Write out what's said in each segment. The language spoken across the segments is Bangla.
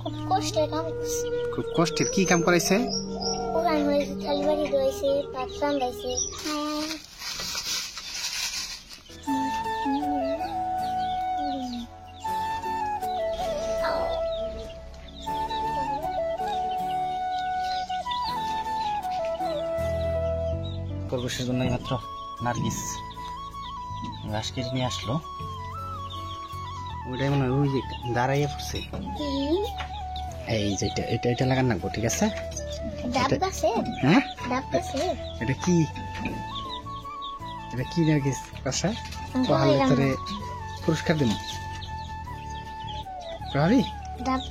খুব কষ্টের কাম করছি। খুব কষ্টের কি কাম করাইছে? ওখান হয়েছে থালি বাড়ি ধোয়াইছে, ভাত রান্ধাইছে। খরগোশের জন্য মাত্র নার্গিস ঘাস কেটে নিয়ে আসলো। ওইটাই মনে হয় ওই যে দাঁড়াইয়ে পড়ছে। এই যেটা এটা এটা লাগান রাখবো, ঠিক আছে? হ্যাঁ, এটা কি? এটা কি নার্গিস কাছে পাহাড়ের ভিতরে পুরস্কার দিন পাহাড়ি ডাব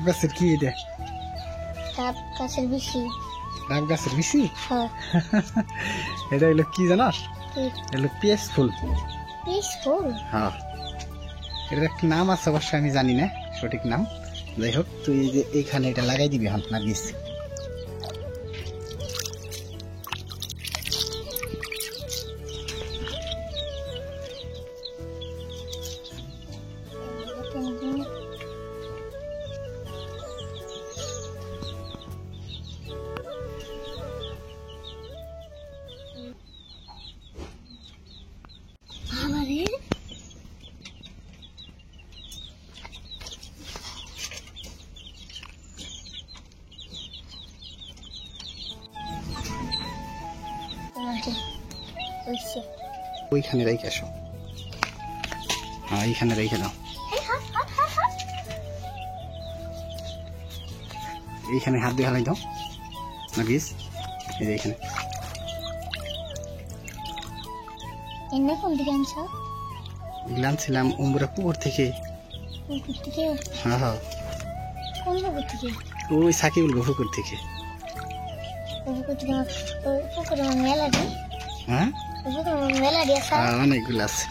গাছের কি? এটা ডাব গাছের বিশি। ডাব গাছের বিশি? এটা হলো কি জানাস? এটা পিএস ফুল। হ্যাঁ, এটার একটা নাম আছে, অবশ্য আমি জানি না সঠিক নাম। যাই হোক, তুই যে এইখানে এটা লাগাই দিবি হন নার্গিস। ওইখানে রেখে আসো। হ্যাঁ, এইখানে রেখে দাও। এইখানে হাত দিয়ে হালাই দাও নার্গিস। এই যে এইখানে। এগুলো আনছিলাম উমরা পুকুর থেকে। হ্যাঁ হ্যাঁ, ওই সাকিবুল পুকুর থেকে। হ্যাঁ, অনেকগুলো আছে।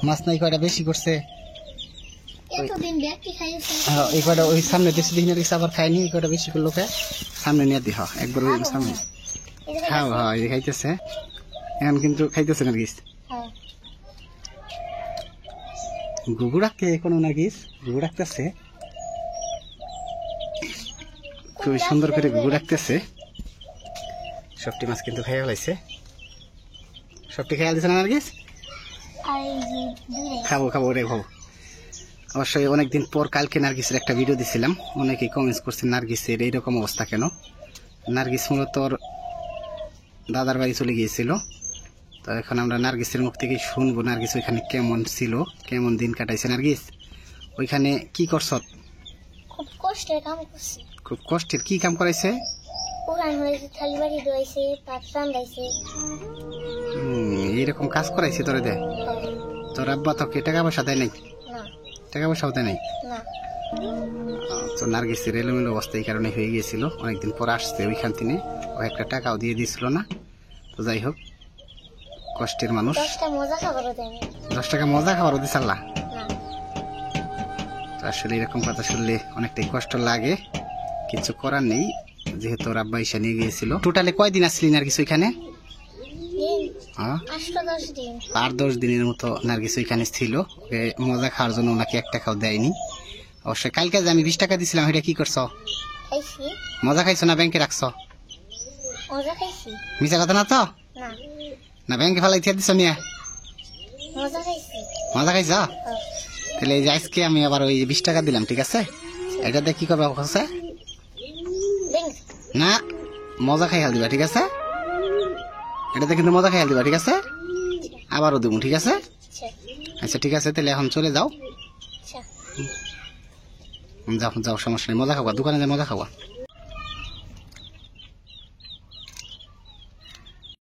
মাছ নাই কয়টা বেশি করছে। এই কয়টা ওই সামনে দেশি দিন আবার খাইনি, এই কয়টা বেশি করলো সামনে নিয়ে দিহ একবার ওই সামনে। হ্যাঁ হ্যাঁ, এই খাইতেছে এখন, কিন্তু খাইতেছে নার্গিস। গুগু রাখতে কোনো নার্গিস গুগু রাখতেছে, খুবই সুন্দর করে গুগু রাখতেছে। সবটি মাছ কিন্তু খাইয়া ফেলাইছে। সবটি খাইয়া দিছে না নার্গিস? খাবো খাবো রে খাবো। অবশ্যই অনেকদিন পর কালকে নার্গিসের একটা ভিডিও দিছিলাম, অনেকেই কমেন্টস করছে নার্গিসের এইরকম অবস্থা কেন। নার্গিস মূলত দাদার বাড়ি চলে গিয়েছিল, তো এখন আমরা নার্গিসের মুখ থেকে শুনবো নার্গিস ওইখানে কেমন ছিল, কেমন দিন কাটাইছে। নার্গিস, ওইখানে কি করছ? খুব কষ্টের কাম করছি। খুব কষ্টের কি কাম করাইছে? থালি বাড়ি ধোয়াইছে, ভাত রান্ধাইছে। এইরকম কাজ করাইছে তোরে? দেয় তোর আব্বা তোকে টাকা পয়সা দেয় নাই? টাকা পয়সাও দেয় নাই। তো নার্গিসের এলোমেলো অবস্থা এই কারণে হয়ে গিয়েছিল, অনেকদিন পর আসছে ওইখান থেকে, ও একটা টাকাও দিয়ে দিয়েছিল না। তো যাই হোক, কষ্টের মানুষ। 10 টাকা মজা খাবারও দিছে আল্লাহ। তো আসলে এরকম কথা শুনলে অনেকটাই কষ্ট লাগে, কিছু করার নেই, যেহেতু ওর আব্বা ইসা নিয়ে গিয়েছিল। টোটালে কয়দিন আসলি নার্গিস ওইখানে? 8-10 দিনের মতো নার্গিস ওইখানে ছিল। ওকে মজা খাওয়ার জন্য ওনাকে 1 টাকাও দেয়নি। অবশ্যই কালকে যে আমি 20 টাকা দিছিলাম, এটা কি করছো? মজা খাইছো না ব্যাংকে রাখছো? মিছা কথা না তো? না ব্যাংকে ফেলাই দিয়ে দিছো নিয়ে? মজা খাইছ? তাহলে এই যে আজকে আমি আবার ওই 20 টাকা দিলাম, ঠিক আছে? এটা দিয়ে কি করবো? না মজা খাই হাল দিবা ঠিক আছে এটাতে কিন্তু মজা খাই হাল দিবা ঠিক আছে আবারও দেবো ঠিক আছে আচ্ছা আচ্ছা ঠিক আছে তাহলে এখন চলে যাও আচ্ছা যাও যাও সমস্যা নেই মজা খাবা দোকানে যাই মজা খাবা